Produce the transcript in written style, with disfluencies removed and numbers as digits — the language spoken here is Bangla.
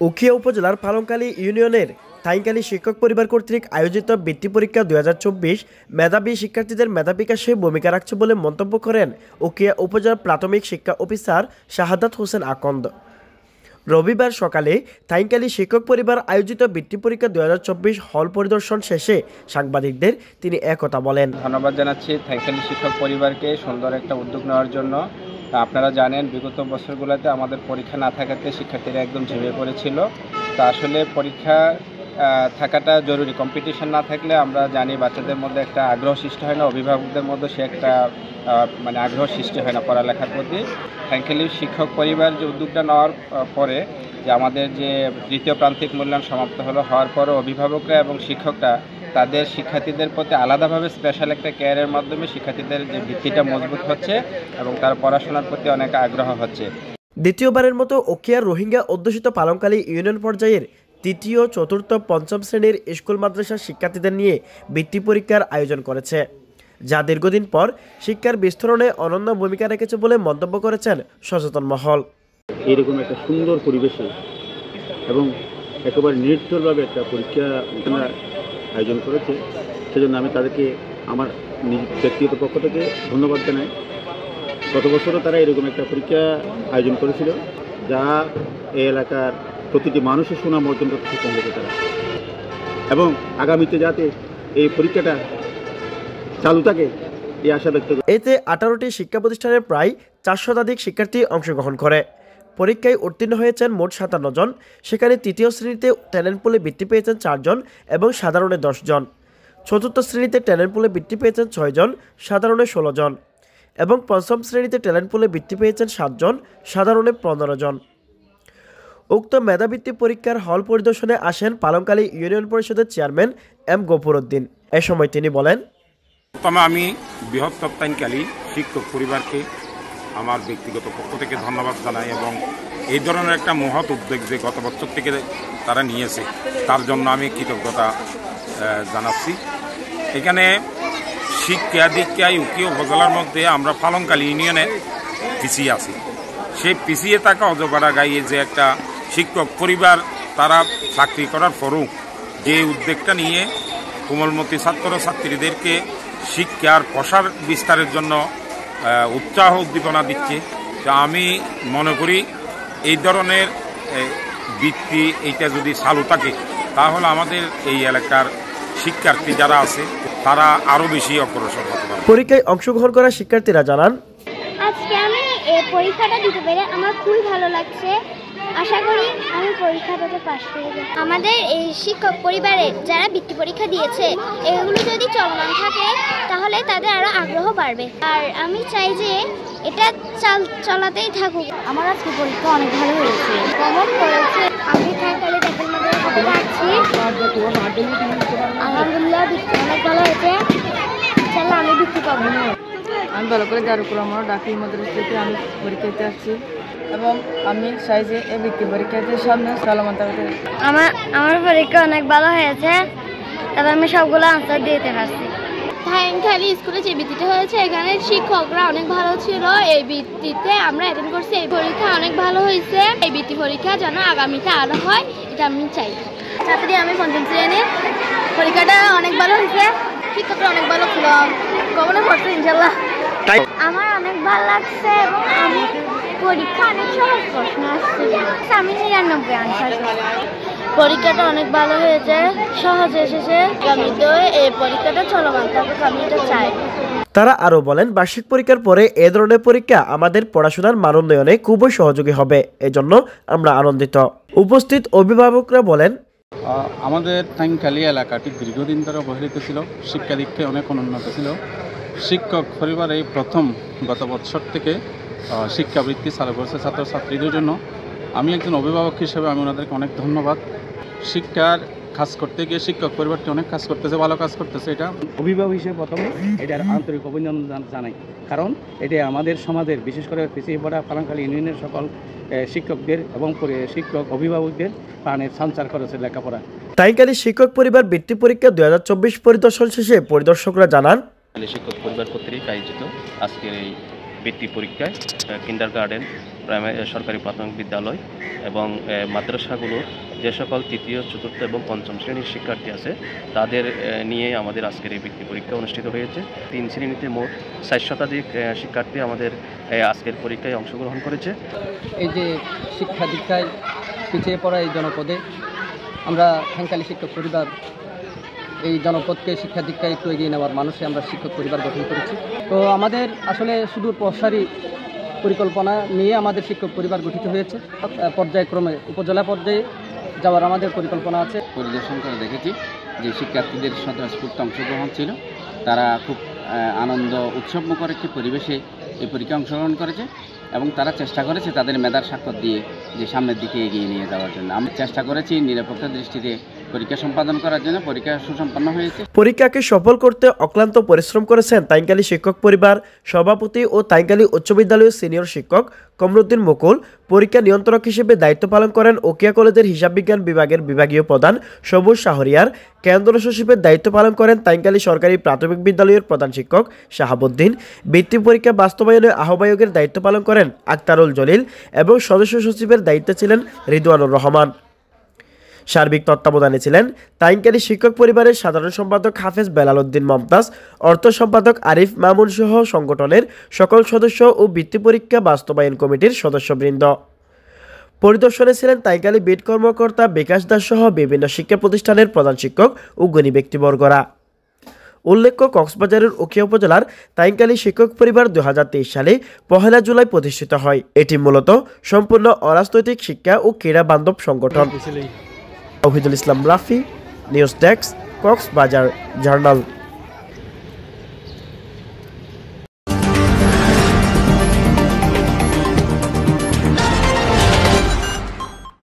উখিয়া উপজেলার পালংখালী ইউনিয়নের থাইংখালী শিক্ষক পরিবার কর্তৃক আয়োজিত বৃত্তি পরীক্ষা 2024 মেধাবী শিক্ষার্থীদের মেধা বিকাশে ভূমিকা রাখছে বলে মন্তব্য করেন উখিয়া উপজেলা প্রাথমিক শিক্ষা অফিসার শাহাদাত হোসেন আকন্দ। রবিবার সকালে থাইংখালী শিক্ষক পরিবার আয়োজিত বৃত্তি পরীক্ষা 2024 হল পরিদর্শন শেষে সাংবাদিকদের তিনি একথা বলেন। ধন্যবাদ জানাচ্ছি থাইংখালী শিক্ষক পরিবারকে সুন্দর একটা উদ্যোগ নেওয়ার জন্য। আপনারা জানেন বিগত বছরগুলোতে আমাদের পরীক্ষা না থাকাতে শিক্ষার্থীরা একদম ঝিমিয়ে পড়েছিল। তা আসলে পরীক্ষা থাকাটা জরুরি, কম্পিটিশন না থাকলে আমরা জানি বাচ্চাদের মধ্যে একটা আগ্রহ সৃষ্টি হয় না, অভিভাবকদের মধ্যে সে একটা আগ্রহ সৃষ্টি হয় না পড়ালেখার প্রতি। থাইংখালী শিক্ষক পরিবার যে উদ্যোগটা নেওয়ার পরে যে আমাদের যে তৃতীয় প্রান্তিক মূল্যায়ন সমাপ্ত হওয়ার পরও অভিভাবকরা এবং শিক্ষকরা তাদের শিক্ষার্থীদের প্রতি আলাদাভাবে স্পেশাল একটা কেয়ারের মাধ্যমে শিক্ষার্থীদের যে ভিত্তিটা মজবুত হচ্ছে এবং তার পড়াশোনার প্রতি অনেক আগ্রহ হচ্ছে। দ্বিতীয়বারের মতো উখিয়ার রোহিঙ্গা অধ্যুষিত পালংখালী ইউনিয়ন পর্যায়ের তৃতীয়, চতুর্থ, পঞ্চম শ্রেণীর স্কুল মাদ্রাসার শিক্ষার্থীদের নিয়ে বৃত্তি পরীক্ষার আয়োজন করেছে, যা দীর্ঘদিন পর শিক্ষার বিস্তরণে অনন্য ভূমিকা রেখেছে বলে মন্তব্য করেছেন সচেতন মহল। এরকম একটা সুন্দর পরিবেশে এবং একেবারে নির্ভরভাবে একটা পরীক্ষা আয়োজন করেছে, সেজন্য আমি তাদেরকে আমার ব্যক্তিগত পক্ষ থেকে ধন্যবাদ জানাই। গত বছরও তারা এরকম একটা পরীক্ষা আয়োজন করেছিল, যা এই এলাকার প্রতিটি মানুষের সুনাম অর্জন করতে সক্ষম হয়েছে তারা, এবং আগামীতে যাতে এই পরীক্ষাটা চালু থাকে এই আশা ব্যক্ত করে। এতে 18টি শিক্ষা প্রতিষ্ঠানের প্রায় 400 শতাধিক শিক্ষার্থী অংশগ্রহণ করে। পরীক্ষায় উত্তীর্ণ হয়েছেন মোট 57 জন। সেখানে তৃতীয় শ্রেণীতে ট্যালেন্ট পুলে বৃত্তি পেয়েছেন 4 জন এবং সাধারণে 10 জন। চতুর্থ শ্রেণীতে ট্যালেন্ট পুলে বৃত্তি পেয়েছেন 6 জন, সাধারণে 16 জন এবং পঞ্চম শ্রেণীতে ট্যালেন্ট পুলে বৃত্তি পেয়েছেন 7 জন, সাধারণে 15 জন। উক্ত মেধাবৃত্তি পরীক্ষার হল পরিদর্শনে আসেন পালংখালী ইউনিয়ন পরিষদের চেয়ারম্যান এম গফুর উদ্দিন। এ সময় তিনি বলেন, আমি বৃহত্তর থাইংখালী শিক্ষক পরিবারকে আমার ব্যক্তিগত পক্ষ থেকে ধন্যবাদ জানাই এবং এই ধরনের একটা মহৎ উদ্যোগ যে গত বছর থেকে তারা নিয়েছে তার জন্য আমি কৃতজ্ঞতা জানাচ্ছি। এখানে শিক্ষা দীক্ষায় উখিয়া উপজেলার মধ্যে আমরা পালংখালী ইউনিয়নে পিছিয়ে আছি। সেই পিছিয়ে থাকা অজপাড়া গাইয়ে যে একটা শিক্ষক পরিবার তারা চাকরি করার পরও যে উদ্যোগটা নিয়ে কোমলমতি ছাত্র ছাত্রীদেরকে শিক্ষার প্রসার বিস্তারের জন্য উৎসাহ উদ্দীপনা দিচ্ছে, তা আমি মনে করি এই ধরনের বৃত্তি এইটা যদি চালু থাকে তাহলে আমাদের এই এলাকার শিক্ষার্থী যারা আছে তারা আরও বেশি অগ্রসর হতে পারবে। পরীক্ষায় অংশগ্রহণ করা শিক্ষার্থীরা জানান, আজকে আমি এই পরীক্ষাটা দিতে পেরে আমার খুবই ভালো লাগছে। আশা করি আমি পরীক্ষাটাতে পাশ করব। আমাদের এই শিক্ষক পরিবারে যারা বৃত্তি পরীক্ষা দিয়েছে এগুলো যদি চলমান থাকে তাহলে তাদের আরো আগ্রহ বাড়বে, আর আমি চাই যে এটা চলাতেই থাকুক। আমার আজকে পরীক্ষা অনেক ভালো হয়েছে, কমন করেছে। আমি থাইংখালী টেকনিক্যাল মাদ্রাসা থেকে আসছি। আলহামদুলিল্লাহ বৃত্তি অনেক ভালো হয়েছে, ইনশাআল্লাহ আমি বৃত্তি পাবো। আমি ভালো করে দারুকুলাম ডাকি মাদ্রাসা থেকে আমি পরীক্ষা দিতে আসছি এবং আমি চাই যে এই বৃত্তি পরীক্ষাতে সামনে চলমান থাকতে। আমার পরীক্ষা অনেক ভালো হয়েছে, তবে আমি সবগুলো আনসার দিতে পারছি। থাইংখালী স্কুলে যে বৃত্তিটা হয়েছে এখানে শিক্ষকরা অনেক ভালো ছিল। এই বৃত্তিতে আমরা অ্যাটেন্ড করছি। এই পরীক্ষা অনেক ভালো হয়েছে। এই বৃত্তি পরীক্ষা যেন আগামীতে আরো হয় এটা আমি চাই। ছাত্রী আমি পঞ্চম শ্রেণীর, পরীক্ষাটা অনেক ভালো হয়েছে, শিক্ষকরা অনেক ভালো ছিল, কমনে পড়ছে ইনশাল্লাহ। আমার অনেক ভালো লাগছে এবং আমি পরীক্ষা অনেক সহজ প্রশ্ন আসছে, আমি 99 আনসার। পরীক্ষাটা অনেক ভালো হয়েছে, সহজ এসেছে। আগামীতেও এই পরীক্ষাটা চলমান থাকুক, আমি এটা চাই। তারা আরও বলেন, বার্ষিক পরীক্ষার পরে এ ধরনের পরীক্ষা আমাদের পড়াশোনার মান উন্নয়নে খুবই সহযোগী হবে, এজন্য আমরা আনন্দিত। উপস্থিত অভিভাবকরা বলেন, আমাদের থাইংখালী এলাকাটি দীর্ঘদিন ধরে অবহেলিত ছিল, শিক্ষা দীক্ষায় অনেক অনুন্নত ছিল। শিক্ষক পরিবারে প্রথম গত বছর থেকে শিক্ষাবৃত্তি চালু করেছে ছাত্রছাত্রীদের জন্য। আমি একজন অভিভাবক হিসেবে আমি ওনাদেরকে অনেক ধন্যবাদ। শিক্ষার কাজ করতে গিয়ে শিক্ষক পরিবারটি অনেক কাজ করতেছে, ভালো কাজ করতেছে। এটা অভিভাবক হিসেবে প্রথমে এটার আন্তরিক অভিনন্দন জানাই, কারণ এটা আমাদের সমাজের বিশেষ করে পিছিয়ে পড়া পালংখালী ইউনিয়নের সকল শিক্ষকদের এবং শিক্ষক অভিভাবকদের প্রাণের সঞ্চার করেছে লেখাপড়া। থাইংখালী শিক্ষক পরিবার বৃত্তি পরীক্ষা 2024 পরিদর্শন শেষে পরিদর্শকরা জানান, শিক্ষক পরিবার কর্তৃক আয়োজিত আজকের এই বৃত্তি পরীক্ষায় কিন্ডারগার্টেন, প্রাইমারি সরকারি প্রাথমিক বিদ্যালয় এবং মাদ্রাসাগুলোর যে সকল তৃতীয়, চতুর্থ এবং পঞ্চম শ্রেণীর শিক্ষার্থী আছে তাদের নিয়ে আমাদের আজকের এই বৃত্তি পরীক্ষা অনুষ্ঠিত হয়েছে। 3 শ্রেণীতে মোট 60 শতাধিক শিক্ষার্থী আমাদের আজকের পরীক্ষায় অংশগ্রহণ করেছে। এই যে শিক্ষা দীক্ষায় পিছিয়ে পড়া এই জনপদে আমরা ঠাঙ্কালী শিক্ষক পরিবার এই জনপদকে শিক্ষা দীক্ষায় একটু এগিয়ে নেওয়ার মানুষে আমরা শিক্ষক পরিবার গঠন করেছি। তো আমাদের আসলে সুদূর প্রসারী পরিকল্পনা নিয়ে আমাদের শিক্ষক পরিবার গঠিত হয়েছে। পর্যায়ক্রমে উপজেলা পর্যায়ে যাওয়ার আমাদের পরিকল্পনা আছে। পরিদর্শন করে দেখেছি যে শিক্ষার্থীদের স্বতঃস্ফূর্ত অংশগ্রহণ ছিল, তারা খুব আনন্দ উৎসবমুখর একটি পরিবেশে এই পরীক্ষায় অংশগ্রহণ করেছে এবং তারা চেষ্টা করেছে তাদের মেধার স্বাক্ষর দিয়ে যে সামনের দিকে এগিয়ে নিয়ে যাওয়ার জন্য। আমরা চেষ্টা করেছি নিরপেক্ষ দৃষ্টিতে পরীক্ষা সম্পাদন করার জন্য। পরীক্ষা সুসম্পন্ন হয়েছে। পরীক্ষাকে সফল করতে অক্লান্ত পরিশ্রম করেছেন তাইনকালী শিক্ষক পরিবার সভাপতি ও তাইনকালী উচ্চ বিদ্যালয়ের সিনিয়র শিক্ষক কমরুদ্দিন মুকুল। পরীক্ষা নিয়ন্ত্রক হিসেবে দায়িত্ব পালন করেন ওকিয়া কলেজের হিসাব বিজ্ঞান বিভাগের বিভাগীয় প্রধান সবুজ শাহরিয়ার। কেন্দ্র সচিবের দায়িত্ব পালন করেন তাইনকালী সরকারি প্রাথমিক বিদ্যালয়ের প্রধান শিক্ষক শাহাবুদ্দিন। বৃত্তি পরীক্ষা বাস্তবায়নে আহ্বায়কের দায়িত্ব পালন করেন আক্তারুল জলিল এবং সদস্য সচিবের দায়িত্বে ছিলেন রিদওয়ানুর রহমান। সার্বিক তত্ত্বাবধানে ছিলেন তাইনকালী শিক্ষক পরিবারের সাধারণ সম্পাদক হাফেজ বেলাল উদ্দিন মমতাজ, অর্থ সম্পাদক আরিফ মামুন সহ সংগঠনের সকল সদস্য ও বৃত্তি পরীক্ষা বাস্তবায়ন কমিটির সদস্যবৃন্দ। পরিদর্শনে ছিলেন তাইনকালী বিড কর্মকর্তা বিকাশ দাস সহ বিভিন্ন শিক্ষা প্রতিষ্ঠানের প্রধান শিক্ষক ও গুণী ব্যক্তিবর্গরা। উল্লেখ্য, কক্সবাজারের উখিয়া উপজেলার তাইনকালী শিক্ষক পরিবার 2023 সালে 1 জুলাই প্রতিষ্ঠিত হয়। এটি মূলত সম্পূর্ণ অরাজনৈতিক শিক্ষা ও ক্রীড়া বান্ধব সংগঠন। Tauhidul Islam Rafi, news desk, Cox's Bazar journal.